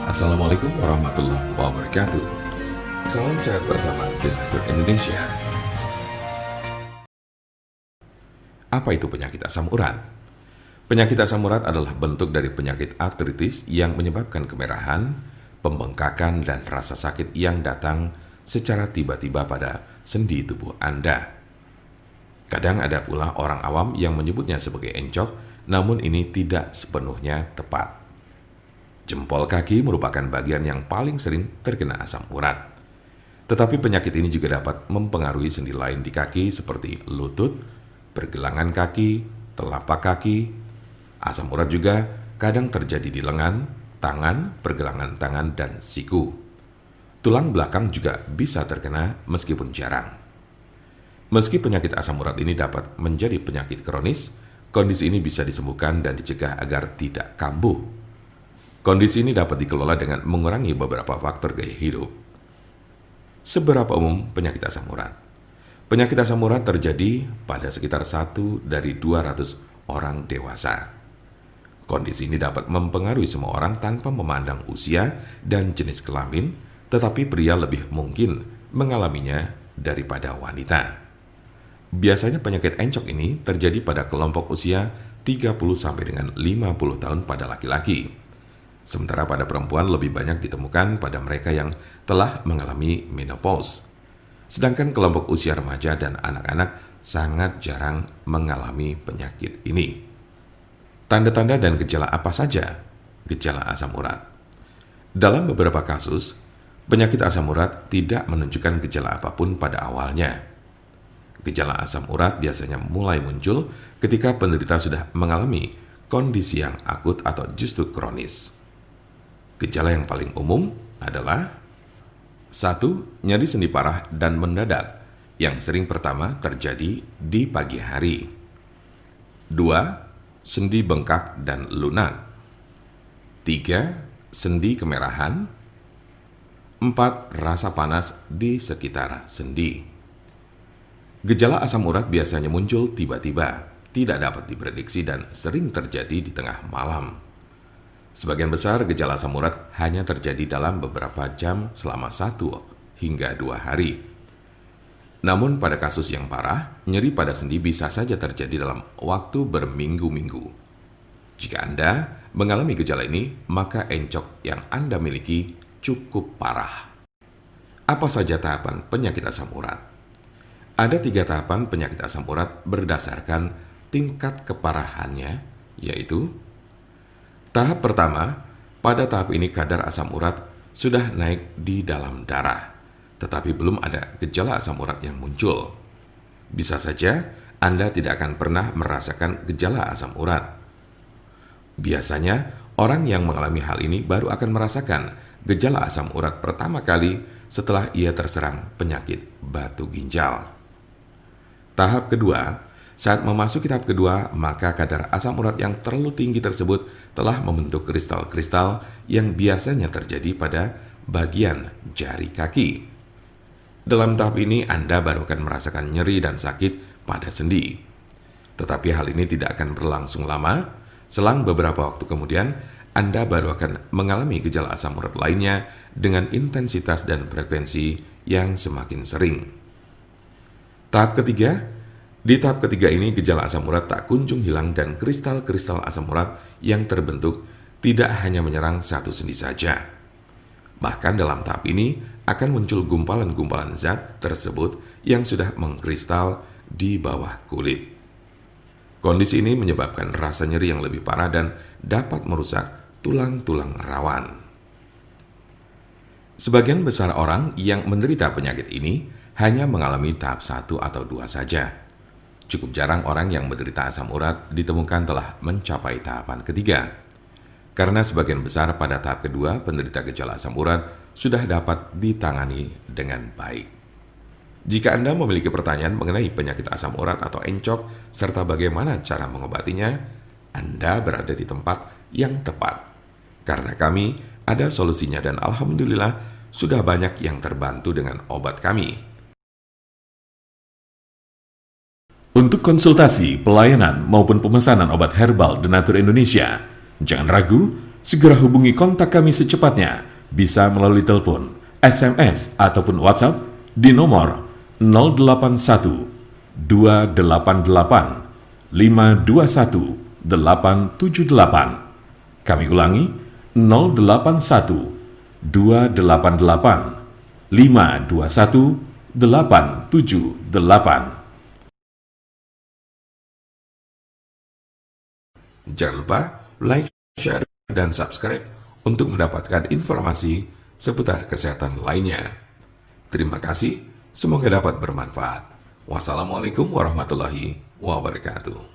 Assalamualaikum warahmatullahi wabarakatuh. Salam sehat bersama Denatur Indonesia. Apa itu penyakit asam urat? Penyakit asam urat adalah bentuk dari penyakit artritis yang menyebabkan kemerahan, pembengkakan, dan rasa sakit yang datang secara tiba-tiba pada sendi tubuh Anda. Kadang ada pula orang awam yang menyebutnya sebagai encok, namun ini tidak sepenuhnya tepat. Jempol kaki merupakan bagian yang paling sering terkena asam urat. Tetapi penyakit ini juga dapat mempengaruhi sendi lain di kaki seperti lutut, pergelangan kaki, telapak kaki. Asam urat juga kadang terjadi di lengan, tangan, pergelangan tangan, dan siku. Tulang belakang juga bisa terkena meskipun jarang. Meski penyakit asam urat ini dapat menjadi penyakit kronis, kondisi ini bisa disembuhkan dan dicegah agar tidak kambuh. Kondisi ini dapat dikelola dengan mengurangi beberapa faktor gaya hidup. Seberapa umum penyakit asam urat? Penyakit asam urat terjadi pada sekitar 1 dari 200 orang dewasa. Kondisi ini dapat mempengaruhi semua orang tanpa memandang usia dan jenis kelamin, tetapi pria lebih mungkin mengalaminya daripada wanita. Biasanya penyakit encok ini terjadi pada kelompok usia 30 sampai dengan 50 tahun pada laki-laki. Sementara pada perempuan lebih banyak ditemukan pada mereka yang telah mengalami menopause. Sedangkan kelompok usia remaja dan anak-anak sangat jarang mengalami penyakit ini. Tanda-tanda dan gejala apa saja gejala asam urat? Dalam beberapa kasus, penyakit asam urat tidak menunjukkan gejala apapun pada awalnya. Gejala asam urat biasanya mulai muncul ketika penderita sudah mengalami kondisi yang akut atau justru kronis. Gejala yang paling umum adalah 1. Nyeri sendi parah dan mendadak yang sering pertama terjadi di pagi hari. 2. Sendi bengkak dan lunak. 3. Sendi kemerahan. 4. Rasa panas di sekitar sendi. Gejala asam urat biasanya muncul tiba-tiba, tidak dapat diprediksi dan sering terjadi di tengah malam. Sebagian besar gejala asam urat hanya terjadi dalam beberapa jam selama 1 hingga 2 hari. Namun pada kasus yang parah, nyeri pada sendi bisa saja terjadi dalam waktu berminggu-minggu. Jika Anda mengalami gejala ini, maka encok yang Anda miliki cukup parah. Apa saja tahapan penyakit asam urat? Ada 3 tahapan penyakit asam urat berdasarkan tingkat keparahannya, yaitu tahap pertama, pada tahap ini kadar asam urat sudah naik di dalam darah, tetapi belum ada gejala asam urat yang muncul. Bisa saja Anda tidak akan pernah merasakan gejala asam urat. Biasanya, orang yang mengalami hal ini baru akan merasakan gejala asam urat pertama kali setelah ia terserang penyakit batu ginjal. Tahap kedua, saat memasuki tahap kedua, maka kadar asam urat yang terlalu tinggi tersebut telah membentuk kristal-kristal yang biasanya terjadi pada bagian jari kaki. Dalam tahap ini, Anda baru akan merasakan nyeri dan sakit pada sendi. Tetapi hal ini tidak akan berlangsung lama. Selang beberapa waktu kemudian, Anda baru akan mengalami gejala asam urat lainnya dengan intensitas dan frekuensi yang semakin sering. Tahap ketiga, di tahap ketiga ini gejala asam urat tak kunjung hilang dan kristal-kristal asam urat yang terbentuk tidak hanya menyerang satu sendi saja. Bahkan dalam tahap ini akan muncul gumpalan-gumpalan zat tersebut yang sudah mengkristal di bawah kulit. Kondisi ini menyebabkan rasa nyeri yang lebih parah dan dapat merusak tulang-tulang rawan. Sebagian besar orang yang menderita penyakit ini hanya mengalami tahap 1 atau 2 saja. Cukup jarang orang yang menderita asam urat ditemukan telah mencapai tahapan ketiga. Karena sebagian besar pada tahap kedua penderita gejala asam urat sudah dapat ditangani dengan baik. Jika Anda memiliki pertanyaan mengenai penyakit asam urat atau encok serta bagaimana cara mengobatinya, Anda berada di tempat yang tepat. Karena kami ada solusinya dan alhamdulillah sudah banyak yang terbantu dengan obat kami. Untuk konsultasi, pelayanan, maupun pemesanan obat herbal Denatur Indonesia, jangan ragu, Segera hubungi kontak kami secepatnya, bisa melalui telepon, SMS, ataupun WhatsApp di nomor 081 288 521 878. Kami ulangi, 081 288 521 878. Jangan lupa like, share, dan subscribe untuk mendapatkan informasi seputar kesehatan lainnya. Terima kasih, semoga dapat bermanfaat. Wassalamualaikum warahmatullahi wabarakatuh.